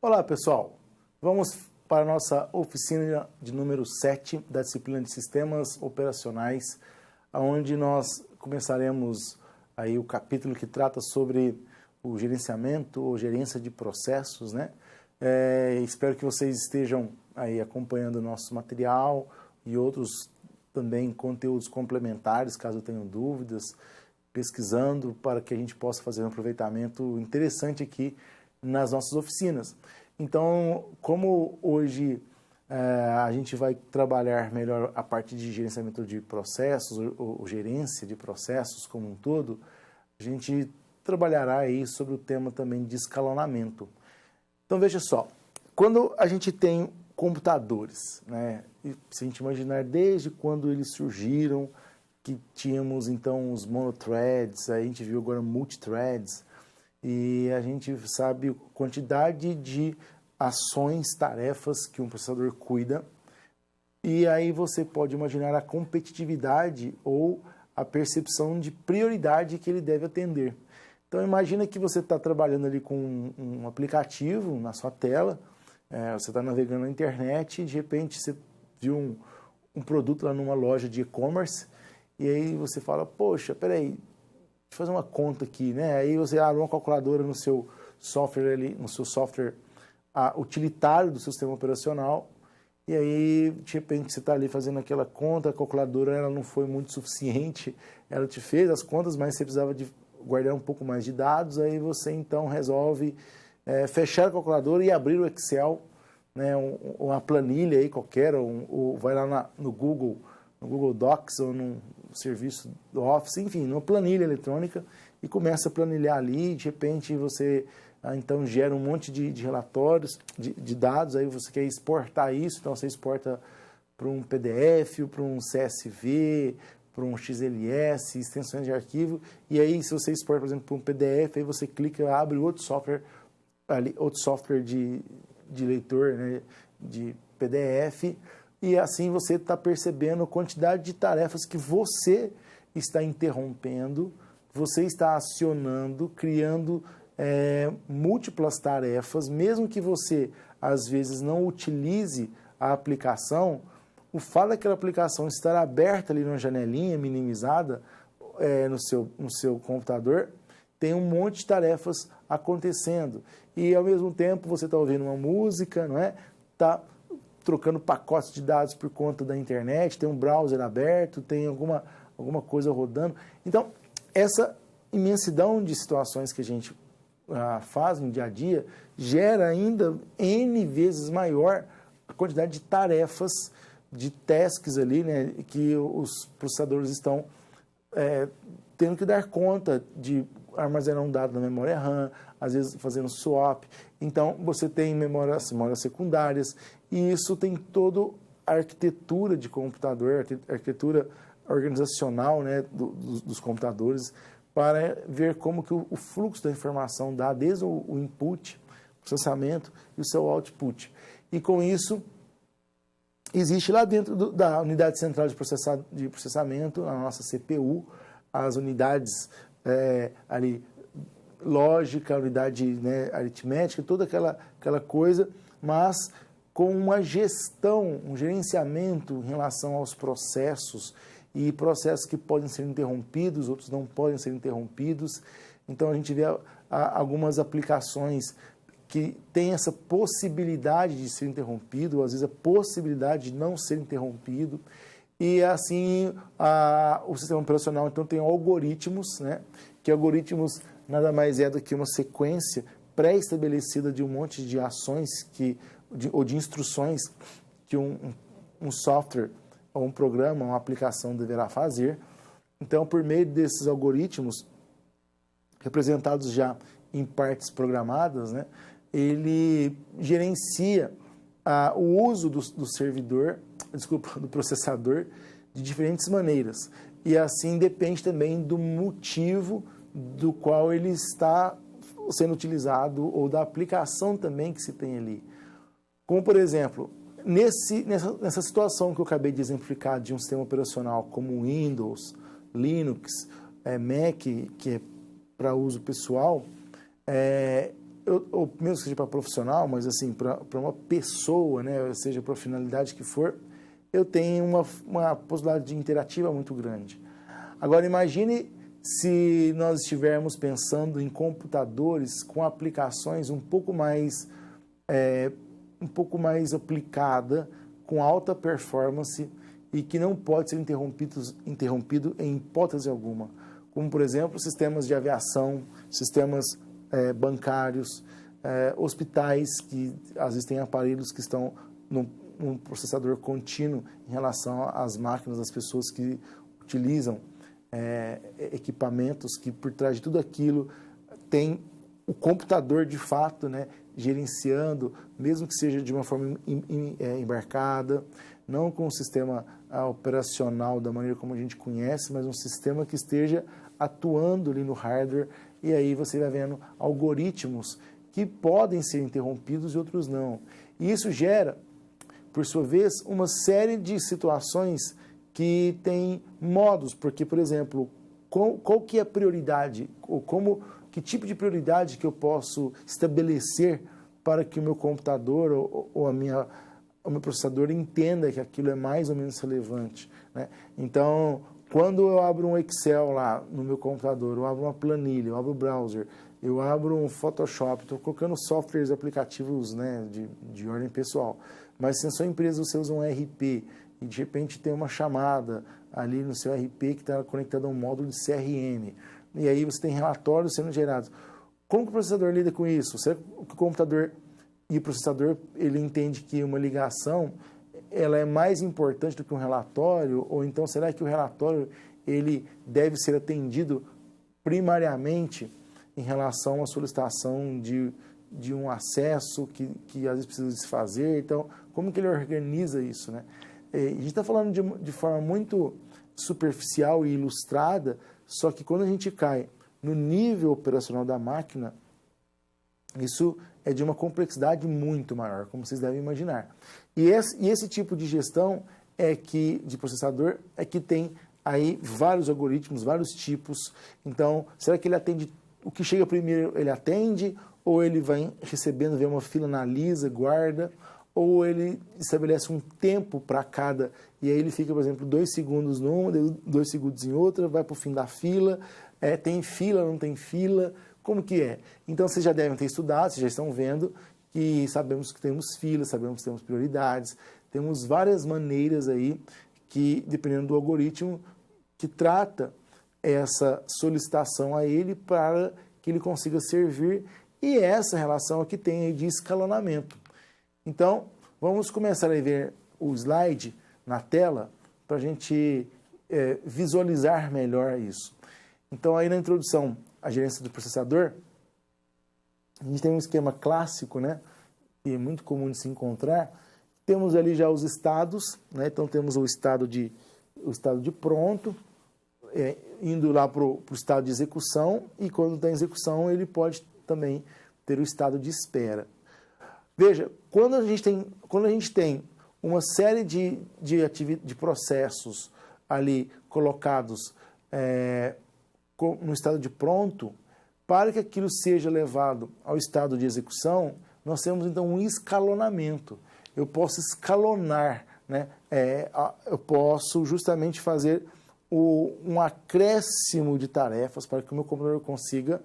Olá pessoal, vamos para a nossa oficina de número 7 da disciplina de Sistemas Operacionais, onde nós começaremos aí o capítulo que trata sobre o gerenciamento ou gerência de processos, né? Espero que vocês estejam aí acompanhando o nosso material e outros também conteúdos complementares, caso tenham dúvidas, pesquisando para que a gente possa fazer um aproveitamento interessante aqui nas nossas oficinas. Então, como hoje a gente vai trabalhar melhor a parte de gerenciamento de processos, ou gerência de processos como um todo, a gente trabalhará aí sobre o tema também de escalonamento. Então, veja só, quando a gente tem computadores, né, e se a gente imaginar desde quando eles surgiram, que tínhamos então os monothreads, a gente viu agora multithreads, e a gente sabe a quantidade de ações, tarefas que um processador cuida. E aí você pode imaginar a competitividade ou a percepção de prioridade que ele deve atender. Então imagina que você está trabalhando ali com um aplicativo na sua tela, você está navegando na internet e de repente você viu um produto lá numa loja de e-commerce e aí você fala, poxa, peraí, deixa eu fazer uma conta aqui, né? Aí você abre uma calculadora no seu software ali, no seu software utilitário do seu sistema operacional, e aí de repente você está ali fazendo aquela conta, a calculadora ela não foi muito suficiente, ela te fez as contas, mas você precisava de guardar um pouco mais de dados, aí você então resolve fechar a calculadora e abrir o Excel, né? Uma planilha aí qualquer, ou vai lá no Google Docs ou num serviço do Office, enfim, numa planilha eletrônica e começa a planilhar ali, de repente você então gera um monte de relatórios, de dados, aí você quer exportar isso, então você exporta para um PDF, para um CSV, para um XLS, extensões de arquivo, e aí se você exporta, por exemplo, para um PDF, aí você clica, abre outro software de leitor, né, de PDF, e assim você está percebendo a quantidade de tarefas que você está interrompendo, você está acionando, criando múltiplas tarefas, mesmo que você, às vezes, não utilize a aplicação, o fato daquela aplicação estar aberta ali numa janelinha minimizada no seu computador, tem um monte de tarefas acontecendo. E, ao mesmo tempo, você está ouvindo uma música, não é? Está trocando pacotes de dados por conta da internet, tem um browser aberto, tem alguma coisa rodando. Então, essa imensidão de situações que a gente faz no dia a dia gera ainda N vezes maior a quantidade de tarefas, de tasks ali, né, que os processadores estão tendo que dar conta de armazenar um dado na memória RAM, às vezes fazendo swap. Então, você tem memórias secundárias, e isso tem toda a arquitetura de computador, a arquitetura organizacional, né, dos computadores, para ver como que o fluxo da informação dá desde o input, processamento e o seu output. E com isso, existe lá dentro da unidade central de processamento, a nossa CPU, as unidades ali, lógica, unidade, né, aritmética, toda aquela coisa, mas com uma gestão, um gerenciamento em relação aos processos, e processos que podem ser interrompidos, outros não podem ser interrompidos. Então a gente vê algumas aplicações que têm essa possibilidade de ser interrompido, ou às vezes a possibilidade de não ser interrompido. E assim o sistema operacional então tem algoritmos, né? Que algoritmos nada mais é do que uma sequência pré-estabelecida de um monte de ações ou de instruções que um software ou um programa, uma aplicação deverá fazer. Então, por meio desses algoritmos, representados já em partes programadas, né, ele gerencia o uso do processador de diferentes maneiras. E assim depende também do motivo do qual ele está sendo utilizado ou da aplicação também que se tem ali. Como, por exemplo, nessa situação que eu acabei de exemplificar de um sistema operacional como Windows, Linux, Mac, que é para uso pessoal, ou mesmo que seja para profissional, mas assim, para uma pessoa, né, seja para a finalidade que for, eu tenho uma possibilidade interativa muito grande. Agora, imagine se nós estivermos pensando em computadores com aplicações um pouco mais aplicada, com alta performance e que não pode ser interrompido em hipótese alguma. Como, por exemplo, sistemas de aviação, sistemas bancários, hospitais que às vezes têm aparelhos que estão num processador contínuo em relação às máquinas das pessoas que utilizam equipamentos, que por trás de tudo aquilo tem o computador de fato, né, gerenciando, mesmo que seja de uma forma embarcada, não com um sistema operacional da maneira como a gente conhece, mas um sistema que esteja atuando ali no hardware, e aí você vai vendo algoritmos que podem ser interrompidos e outros não. E isso gera, por sua vez, uma série de situações que tem modos, porque, por exemplo, qual que é a prioridade, ou que tipo de prioridade que eu posso estabelecer para que o meu computador ou o meu processador entenda que aquilo é mais ou menos relevante, né? Então, quando eu abro um Excel lá no meu computador, eu abro uma planilha, eu abro o browser, eu abro um Photoshop, estou colocando softwares, aplicativos, né, de ordem pessoal, mas se na sua empresa você usa um RP e de repente tem uma chamada ali no seu RP que está conectado a um módulo de CRM, e aí você tem relatórios sendo gerados. Como que o processador lida com isso? Será que o computador e o processador, ele entende que uma ligação ela é mais importante do que um relatório? Ou então será que o relatório ele deve ser atendido primariamente em relação à solicitação de um acesso que às vezes precisa se fazer? Então, como que ele organiza isso, né? A gente está falando de forma muito superficial e ilustrada, só que quando a gente cai no nível operacional da máquina, isso é de uma complexidade muito maior, como vocês devem imaginar. E esse tipo de gestão de processador é que tem aí vários algoritmos, vários tipos. Então, será que ele atende o que chega primeiro, ele atende, ou ele vai recebendo, vê uma fila, analisa, guarda, ou ele estabelece um tempo para cada, e aí ele fica, por exemplo, 2 segundos numa, 2 segundos em outra, vai para o fim da fila, tem fila, não tem fila, como que é? Então, vocês já devem ter estudado, vocês já estão vendo que sabemos que temos filas, sabemos que temos prioridades, temos várias maneiras aí que, dependendo do algoritmo, que trata essa solicitação a ele para que ele consiga servir, e essa relação aqui tem aí de escalonamento. Então, vamos começar a ver o slide na tela para a gente visualizar melhor isso. Então, aí na introdução à gerência do processador, a gente tem um esquema clássico, né, que é muito comum de se encontrar. Temos ali já os estados, né, então temos o estado de pronto, indo lá para o estado de execução, e quando está em execução ele pode também ter o estado de espera. Veja, quando a gente tem uma série de processos ali colocados no estado de pronto, para que aquilo seja levado ao estado de execução, nós temos então um escalonamento. Eu posso escalonar, né? Eu posso justamente fazer um acréscimo de tarefas para que o meu computador consiga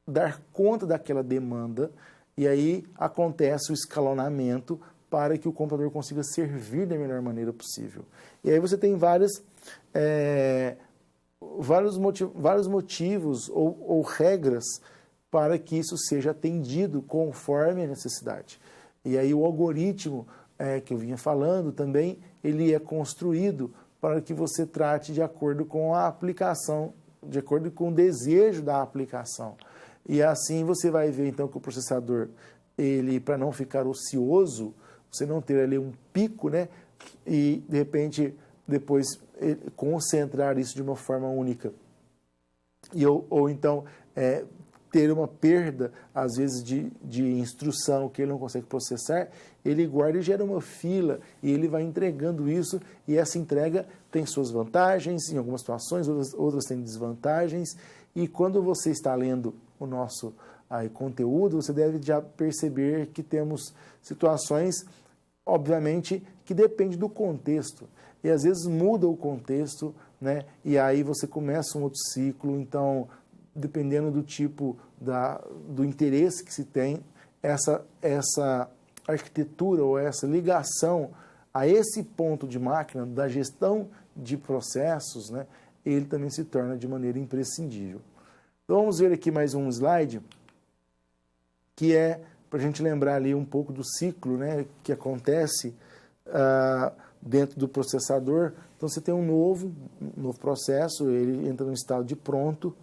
dar conta daquela demanda, e aí acontece o escalonamento para que o computador consiga servir da melhor maneira possível. E aí você tem vários motivos ou regras para que isso seja atendido conforme a necessidade. E aí o algoritmo que eu vinha falando também, ele é construído para que você trate de acordo com a aplicação, de acordo com o desejo da aplicação. E assim você vai ver então que o processador, ele, para não ficar ocioso, você não ter ali um pico, né, e de repente depois concentrar isso de uma forma única. Ou então ter uma perda, às vezes, de instrução que ele não consegue processar, ele guarda e gera uma fila, e ele vai entregando isso, e essa entrega tem suas vantagens, em algumas situações, outras têm desvantagens, e quando você está lendo aí conteúdo, você deve já perceber que temos situações, obviamente, que depende do contexto. E às vezes muda o contexto, né? E aí você começa um outro ciclo. Então, dependendo do tipo do interesse que se tem, essa arquitetura ou essa ligação a esse ponto de máquina, da gestão de processos, né? Ele também se torna de maneira imprescindível. Então, vamos ver aqui mais um slide, que é para a gente lembrar ali um pouco do ciclo, né, que acontece dentro do processador. Então, você tem um novo processo, ele entra no estado de pronto.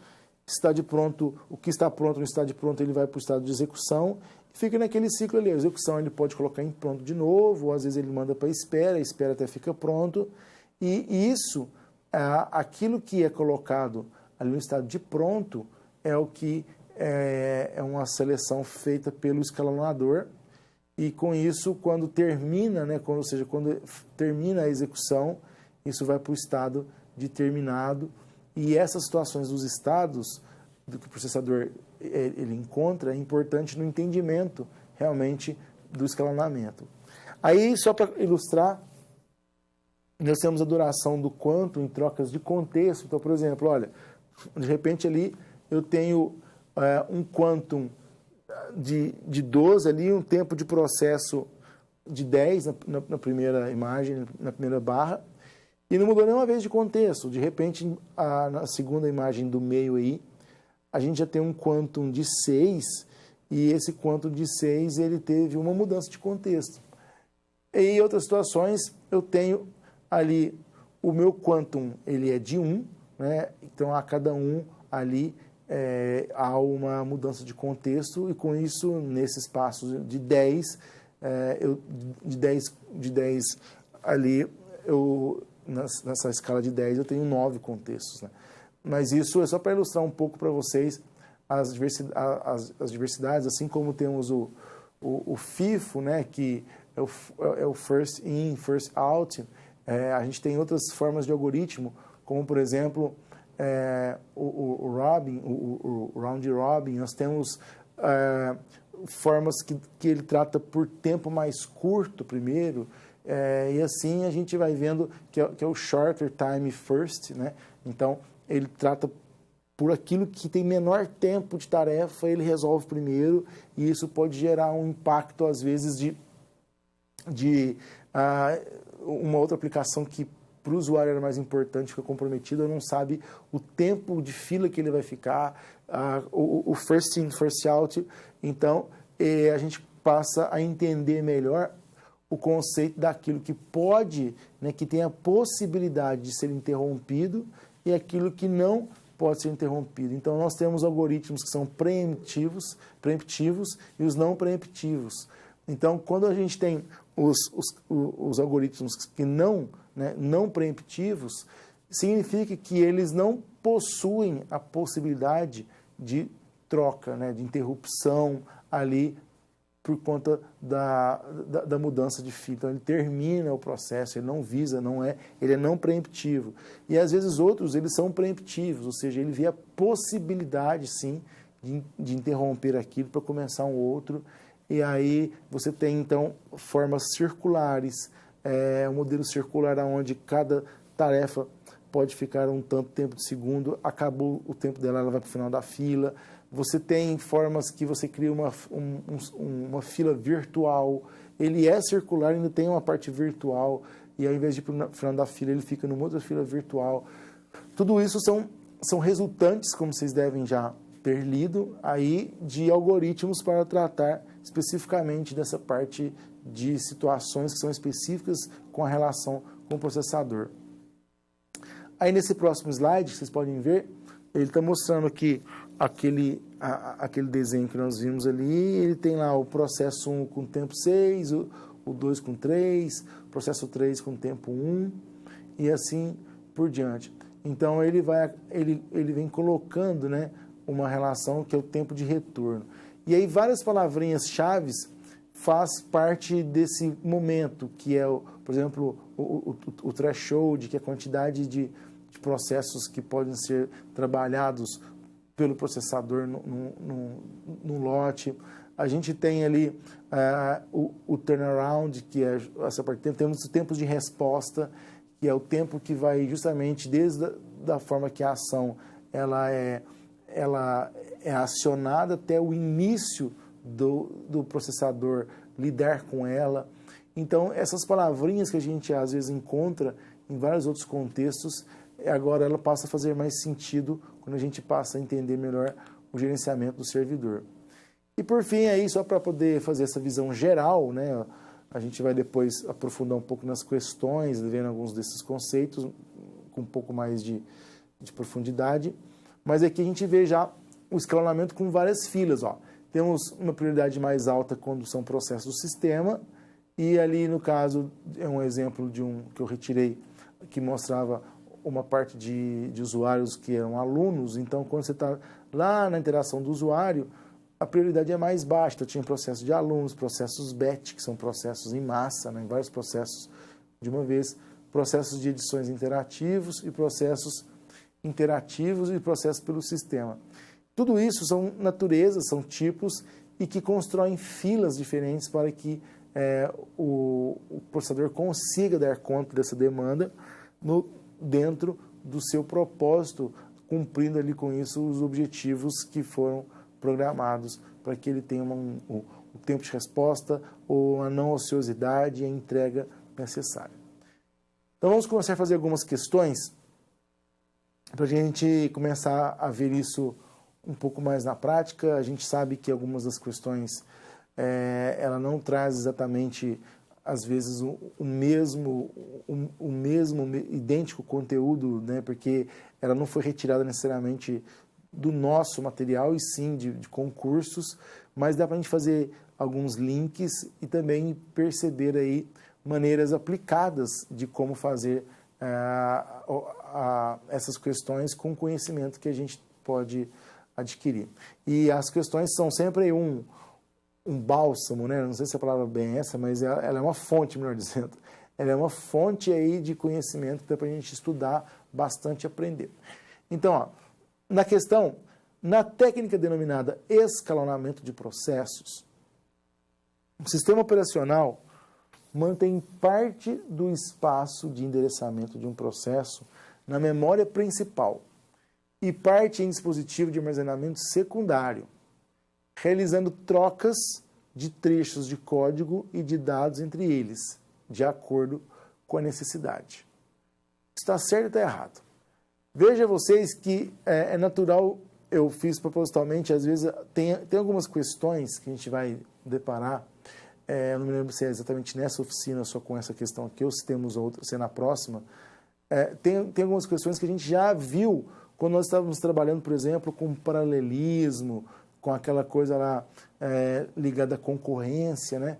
O que está pronto no estado de pronto, ele vai para o estado de execução, e fica naquele ciclo ali. A execução ele pode colocar em pronto de novo, ou às vezes ele manda para a espera até fica pronto. E isso, aquilo que é colocado ali no estado de pronto, é o que é uma seleção feita pelo escalonador, e com isso, quando termina, né, quando termina a execução, isso vai para o estado de terminado. E essas situações dos estados do que o processador ele encontra é importante no entendimento realmente do escalonamento. Aí, só para ilustrar, nós temos a duração do quantum em trocas de contexto. Então, por exemplo, olha, de repente ali eu tenho um quantum de 12 ali, um tempo de processo de 10 na primeira imagem, na primeira barra, e não mudou nenhuma vez de contexto. De repente, na segunda imagem do meio aí, a gente já tem um quantum de 6, e esse quantum de 6 ele teve uma mudança de contexto. E em outras situações, eu tenho ali o meu quantum, ele é de 1, né? Então a cada 1 ali há uma mudança de contexto, e com isso, nesse espaço de 10, de 10 ali, nessa escala de 10 eu tenho 9 contextos, né? Mas isso é só para ilustrar um pouco para vocês as diversidades, assim como temos o FIFO, né, que é o first in, first out. A gente tem outras formas de algoritmo, como por exemplo o round robin. Nós temos formas que ele trata por tempo mais curto primeiro, e assim a gente vai vendo que é o shorter time first, né? Então ele trata por aquilo que tem menor tempo de tarefa, ele resolve primeiro, e isso pode gerar um impacto às vezes de uma outra aplicação que para o usuário era mais importante, fica comprometido, não sabe o tempo de fila que ele vai ficar, o first in, first out. Então, a gente passa a entender melhor o conceito daquilo que pode, né, que tem a possibilidade de ser interrompido, e aquilo que não pode ser interrompido. Então, nós temos algoritmos que são preemptivos e os não preemptivos. Então, quando a gente tem os algoritmos que não preemptivos, significa que eles não possuem a possibilidade de troca, né, de interrupção ali por conta da mudança de fila. Então, ele termina o processo, ele não visa, ele é não preemptivo. E, às vezes, outros, eles são preemptivos, ou seja, ele vê a possibilidade, sim, de interromper aquilo para começar um outro. E aí você tem, então, formas circulares, um modelo circular onde cada tarefa pode ficar um tanto tempo de segundo, acabou o tempo dela, ela vai para o final da fila. Você tem formas que você cria uma fila virtual, ele é circular, ainda tem uma parte virtual, e ao invés de ir para o final da fila, ele fica numa outra fila virtual. Tudo isso são resultantes, como vocês devem já ter lido, aí, de algoritmos para tratar especificamente dessa parte de situações que são específicas com a relação com o processador. Aí nesse próximo slide, vocês podem ver, ele está mostrando que aquele desenho que nós vimos ali, ele tem lá o processo 1 com tempo 6, o 2 com 3, o processo 3 com tempo 1, e assim por diante. Então ele vem colocando, né, uma relação que é o tempo de retorno. E aí várias palavrinhas-chave faz parte desse momento, que é, por exemplo, o threshold, que é a quantidade de processos que podem ser trabalhados pelo processador no lote. A gente tem ali o turnaround, que é essa parte. Temos os tempos de resposta, que é o tempo que vai justamente desde da forma que a ação ela é acionada até o início do processador lidar com ela. Então, essas palavrinhas que a gente às vezes encontra em vários outros contextos, agora ela passa a fazer mais sentido quando a gente passa a entender melhor o gerenciamento do servidor. E por fim, aí, só para poder fazer essa visão geral, né, a gente vai depois aprofundar um pouco nas questões, vendo alguns desses conceitos com um pouco mais de profundidade. Mas aqui a gente vê já o escalonamento com várias filas. Ó. Temos uma prioridade mais alta quando são processos do sistema, e ali, no caso, é um exemplo de um que eu retirei, que mostrava uma parte de usuários que eram alunos. Então, quando você está lá na interação do usuário, a prioridade é mais baixa. Então, tinha processos de alunos, processos batch, que são processos em massa, né, vários processos de uma vez, processos de edições interativos e processos interativos e processos pelo sistema. Tudo isso são naturezas, são tipos e que constroem filas diferentes para que o processador consiga dar conta dessa demanda dentro do seu propósito, cumprindo ali com isso os objetivos que foram programados para que ele tenha o tempo de resposta ou a não ociosidade e a entrega necessária. Então vamos começar a fazer algumas questões para a gente começar a ver isso um pouco mais na prática. A gente sabe que algumas das questões ela não traz exatamente, às vezes, o mesmo idêntico conteúdo, né, porque ela não foi retirada necessariamente do nosso material, e sim de concursos, mas dá para a gente fazer alguns links e também perceber aí maneiras aplicadas de como fazer essas questões com conhecimento que a gente pode adquirir. E as questões são sempre um bálsamo, né? Não sei se a palavra bem é essa, mas ela é uma fonte, melhor dizendo. Ela é uma fonte aí de conhecimento que dá para a gente estudar bastante e aprender. Então, ó, na questão, na técnica denominada escalonamento de processos, o sistema operacional mantém parte do espaço de endereçamento de um processo na memória principal e parte em dispositivo de armazenamento secundário, realizando trocas de trechos de código e de dados entre eles, de acordo com a necessidade. Está certo ou está errado? Veja vocês que é natural, eu fiz propositalmente, às vezes tem algumas questões que a gente vai deparar, eu não me lembro se é exatamente nessa oficina, só com essa questão aqui, ou se temos outra, se é na próxima. Tem algumas questões que a gente já viu quando nós estávamos trabalhando, por exemplo, com paralelismo, com aquela coisa lá ligada à concorrência, né?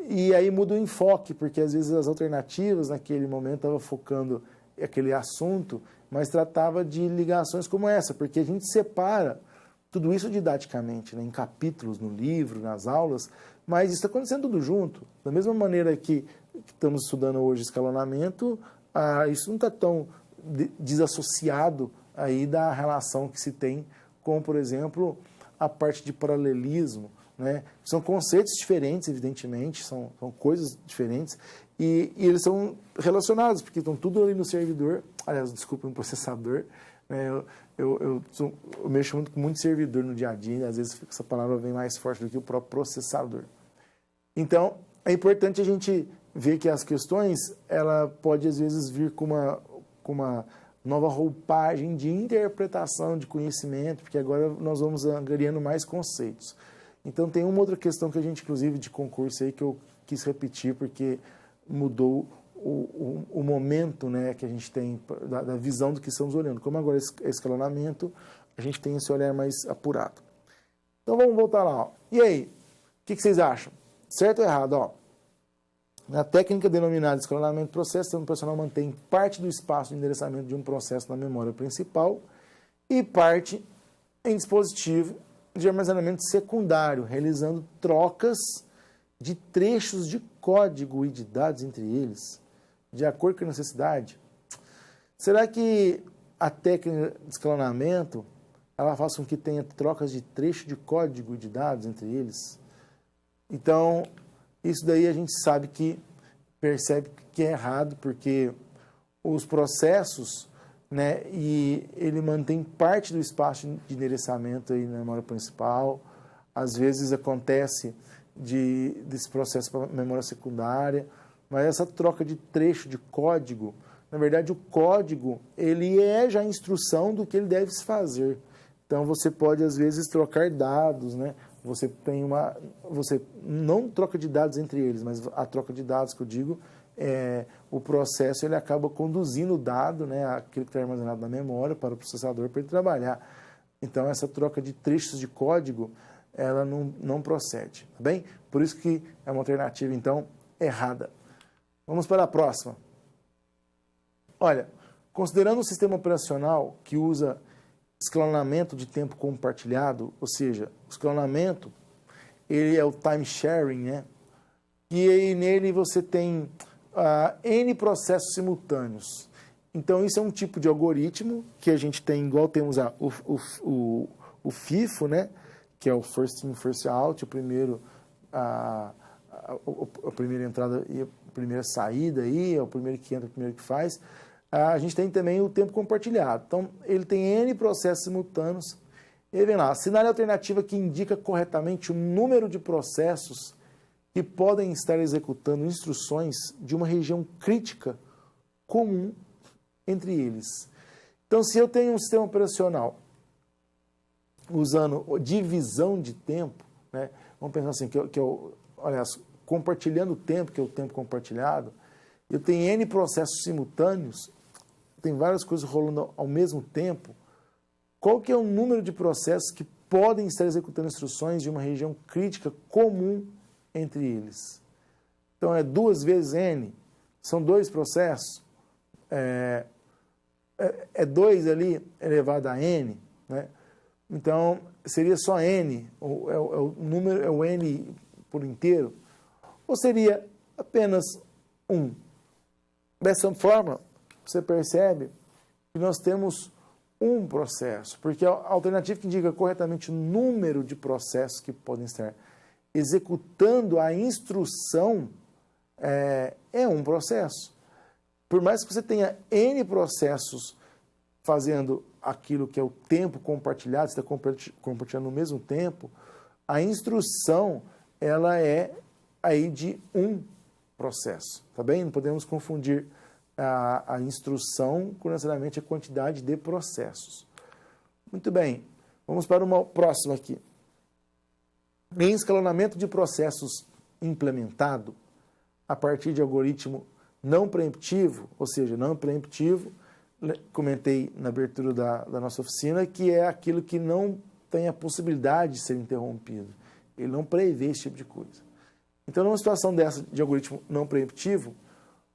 E aí muda o enfoque, porque às vezes as alternativas naquele momento estavam focando aquele assunto, mas tratava de ligações como essa, porque a gente separa tudo isso didaticamente, né, em capítulos, no livro, nas aulas, mas isso está acontecendo tudo junto. Da mesma maneira que estamos estudando hoje escalonamento, isso não está tão desassociado aí da relação que se tem com, por exemplo, a parte de paralelismo, né? São conceitos diferentes, evidentemente, são coisas diferentes, e eles são relacionados, porque estão tudo ali no servidor, aliás, desculpa, no processador, né? Eu mexo muito com muito servidor no dia a dia, e às vezes essa palavra vem mais forte do que o próprio processador. Então, é importante a gente ver que as questões, ela pode às vezes vir com uma nova roupagem de interpretação de conhecimento, porque agora nós vamos angariando mais conceitos. Então tem uma outra questão que a gente, inclusive, de concurso aí, que eu quis repetir, porque mudou o momento, né, que a gente tem da visão do que estamos olhando. Como agora é escalonamento, a gente tem esse olhar mais apurado. Então vamos voltar lá. Ó. E aí, o que vocês acham? Certo ou errado? Ó, na técnica denominada escalonamento de processo, o sistema operacional mantém parte do espaço de endereçamento de um processo na memória principal e parte em dispositivo de armazenamento secundário, realizando trocas de trechos de código e de dados entre eles, de acordo com a necessidade. Será que a técnica de escalonamento ela faz com que tenha trocas de trecho de código de dados entre eles. Então, isso daí a gente sabe que percebe que é errado, porque os processos, né, e ele mantém parte do espaço de endereçamento aí na memória principal. Às vezes acontece desse processo para a memória secundária, mas essa troca de trecho de código, na verdade o código, ele é já a instrução do que ele deve se fazer. Então você pode às vezes trocar dados, né? Você não troca de dados entre eles, mas a troca de dados que eu digo o processo ele acaba conduzindo o dado, né, aquilo que está armazenado na memória para o processador para ele trabalhar. Então essa troca de trechos de código ela não procede, tá bem? Por isso que é uma alternativa então errada. Vamos para a próxima. Olha, considerando um sistema operacional que usa escalonamento de tempo compartilhado, ou seja, o escalonamento ele é o time sharing, né? E aí nele você tem N processos simultâneos. Então isso é um tipo de algoritmo que a gente tem, igual temos o FIFO, né? Que é o first in, first out, a primeira entrada e a primeira saída, aí, é o primeiro que entra, o primeiro que faz. A gente tem também o tempo compartilhado. Então, ele tem N processos simultâneos. E vem lá, assinale a alternativa que indica corretamente o número de processos que podem estar executando instruções de uma região crítica comum entre eles. Então, se eu tenho um sistema operacional usando divisão de tempo, né, vamos pensar assim, aliás, compartilhando o tempo, que é o tempo compartilhado, eu tenho N processos simultâneos, tem várias coisas rolando ao mesmo tempo. Qual que é o número de processos que podem estar executando instruções de uma região crítica comum entre eles? Então, é 2 vezes N, são 2 processos, é 2 ali elevado a N, né? Então, seria só N, o número é o N por inteiro, ou seria apenas 1? Dessa forma, você percebe que nós temos um processo, porque a alternativa que indica corretamente o número de processos que podem estar executando a instrução é um processo. Por mais que você tenha N processos fazendo aquilo que é o tempo compartilhado, você está compartilhando no mesmo tempo, a instrução ela é aí de um processo, tá bem? Não podemos confundir a instrução com necessariamente a quantidade de processos. Muito bem, vamos para uma próxima aqui. Em escalonamento de processos implementado a partir de algoritmo não preemptivo, ou seja, não preemptivo, comentei na abertura da nossa oficina, que é aquilo que não tem a possibilidade de ser interrompido. Ele não prevê esse tipo de coisa. Então, numa situação dessa de algoritmo não preemptivo,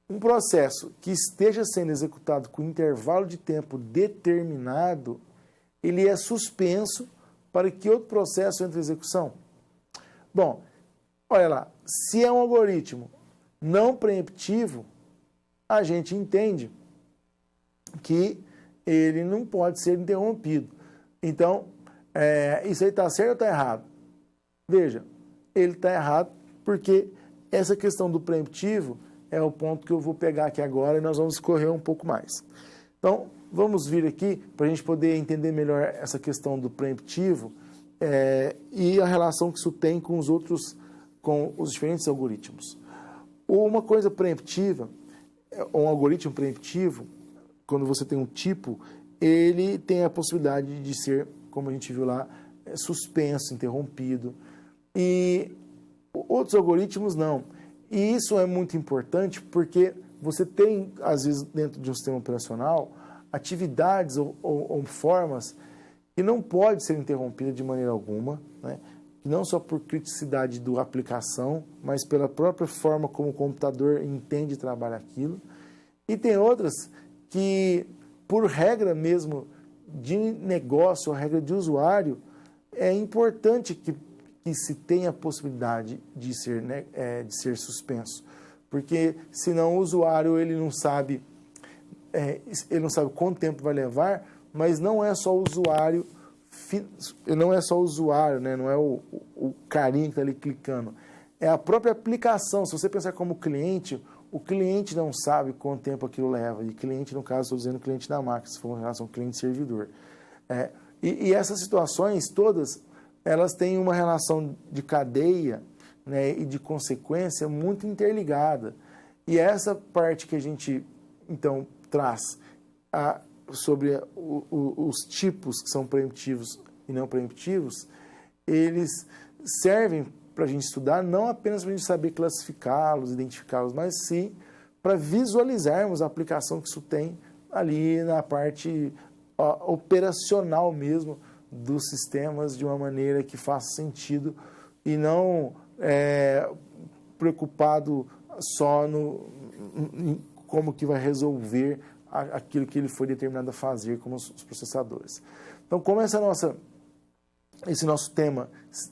um processo que esteja sendo executado com intervalo de tempo determinado, ele é suspenso para que outro processo entre em execução. Bom, olha lá, se é um algoritmo não preemptivo, a gente entende que ele não pode ser interrompido. Então, isso aí está certo ou está errado? Veja, ele está errado porque essa questão do preemptivo é o ponto que eu vou pegar aqui agora e nós vamos correr um pouco mais. Então, vamos vir aqui para a gente poder entender melhor essa questão do preemptivo e a relação que isso tem com os diferentes algoritmos. Uma coisa preemptiva, um algoritmo preemptivo, quando você tem um tipo, ele tem a possibilidade de ser, como a gente viu lá, suspenso, interrompido. E outros algoritmos não. E isso é muito importante porque você tem, às vezes, dentro de um sistema operacional, atividades ou formas que não pode ser interrompida de maneira alguma, né? Não só por criticidade da aplicação, mas pela própria forma como o computador entende e trabalha aquilo. E tem outras que, por regra mesmo de negócio, a regra de usuário, é importante que se tenha a possibilidade de ser suspenso. Porque senão o usuário ele não sabe quanto tempo vai levar, mas não é só o usuário não é só o usuário, né? Não é o carinha que está ali clicando, é a própria aplicação. Se você pensar como cliente, o cliente não sabe quanto tempo aquilo leva, e cliente, no caso, estou dizendo cliente da máquina, se for uma relação cliente-servidor. E essas situações todas, elas têm uma relação de cadeia, né, e de consequência muito interligada. E essa parte que a gente, então, traz sobre os tipos que são preemptivos e não preemptivos, eles servem para a gente estudar, não apenas para a gente saber classificá-los, identificá-los, mas sim para visualizarmos a aplicação que isso tem ali na parte operacional mesmo dos sistemas, de uma maneira que faça sentido e não preocupado só em como que vai resolver aquilo que ele foi determinado a fazer, como os processadores. Então, como esse nosso tema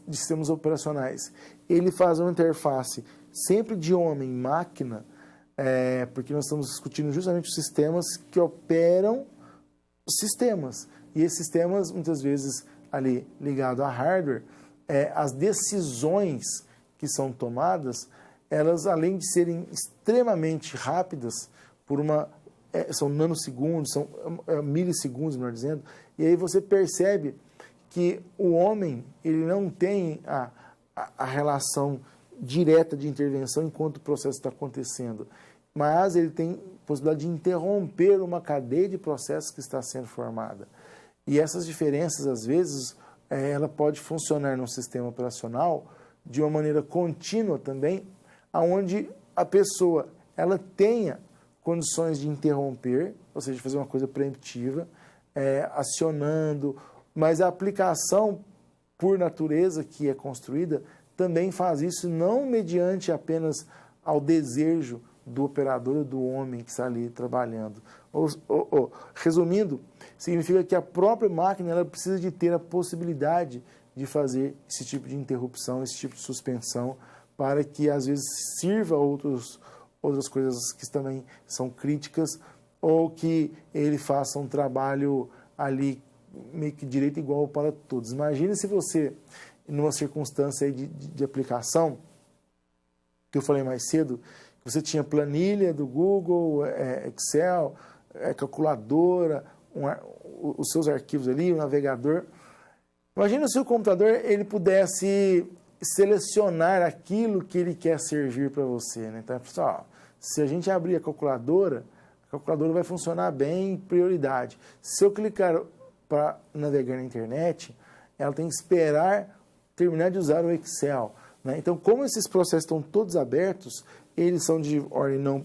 de sistemas operacionais, ele faz uma interface sempre de homem-máquina, porque nós estamos discutindo justamente os sistemas que operam os sistemas. E esses sistemas, muitas vezes, ali ligado a hardware, as decisões que são tomadas, elas, além de serem extremamente rápidas, são nanosegundos, são milissegundos, melhor dizendo, e aí você percebe que o homem, ele não tem a relação direta de intervenção enquanto o processo está acontecendo, mas ele tem possibilidade de interromper uma cadeia de processos que está sendo formada. E essas diferenças, às vezes, ela pode funcionar num sistema operacional de uma maneira contínua também, onde a pessoa ela tenha condições de interromper, ou seja, fazer uma coisa preemptiva, acionando, mas a aplicação, por natureza que é construída, também faz isso não mediante apenas ao desejo do operador ou do homem que está ali trabalhando. Resumindo, significa que a própria máquina ela precisa de ter a possibilidade de fazer esse tipo de interrupção, esse tipo de suspensão, para que às vezes sirva outras coisas que também são críticas, ou que ele faça um trabalho ali meio que direito igual para todos. Imagine se você, numa circunstância aí de aplicação, que eu falei mais cedo, você tinha planilha do Google, Excel, calculadora, os seus arquivos ali, o navegador. Imagina se o computador ele pudesse selecionar aquilo que ele quer servir para você, né? Então, pessoal, se a gente abrir a calculadora vai funcionar bem em prioridade. Se eu clicar para navegar na internet, ela tem que esperar terminar de usar o Excel, né? Então, como esses processos estão todos abertos, eles são de ordem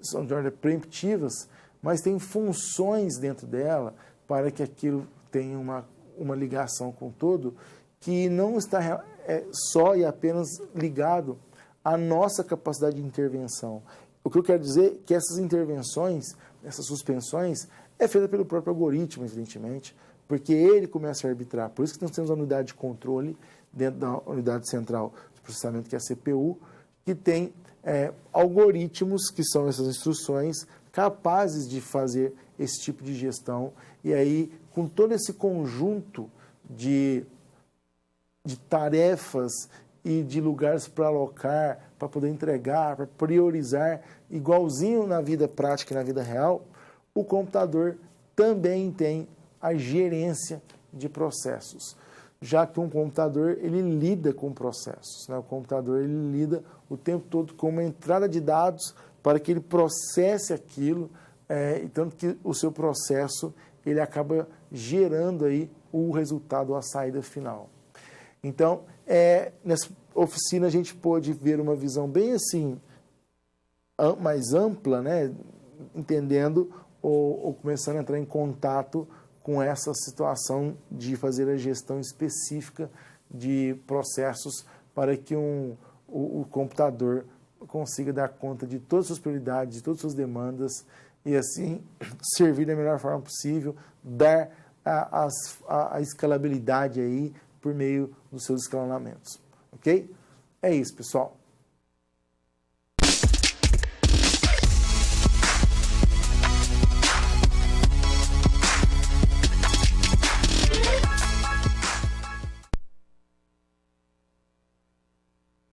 são de ordem preemptivas, mas tem funções dentro dela para que aquilo tenha uma ligação com o todo, que não está só e apenas ligado à nossa capacidade de intervenção. O que eu quero dizer é que essas intervenções, essas suspensões, é feita pelo próprio algoritmo, evidentemente, porque ele começa a arbitrar. Por isso que nós temos a unidade de controle dentro da unidade central de processamento, que é a CPU, que tem algoritmos, que são essas instruções, capazes de fazer esse tipo de gestão. E aí, com todo esse conjunto de tarefas e de lugares para alocar, para poder entregar, para priorizar, igualzinho na vida prática e na vida real, o computador também tem a gerência de processos, já que um computador ele lida com processos, né? O computador ele lida o tempo todo com uma entrada de dados para que ele processe aquilo, e tanto que o seu processo ele acaba gerando aí o resultado, a saída final. Então, nessa oficina a gente pôde ver uma visão bem assim, mais ampla, né? Entendendo ou começando a entrar em contato com essa situação de fazer a gestão específica de processos para que o computador consiga dar conta de todas as suas prioridades, de todas as suas demandas e assim servir da melhor forma possível, dar a escalabilidade aí por meio dos seus escalonamentos. Ok? É isso, pessoal.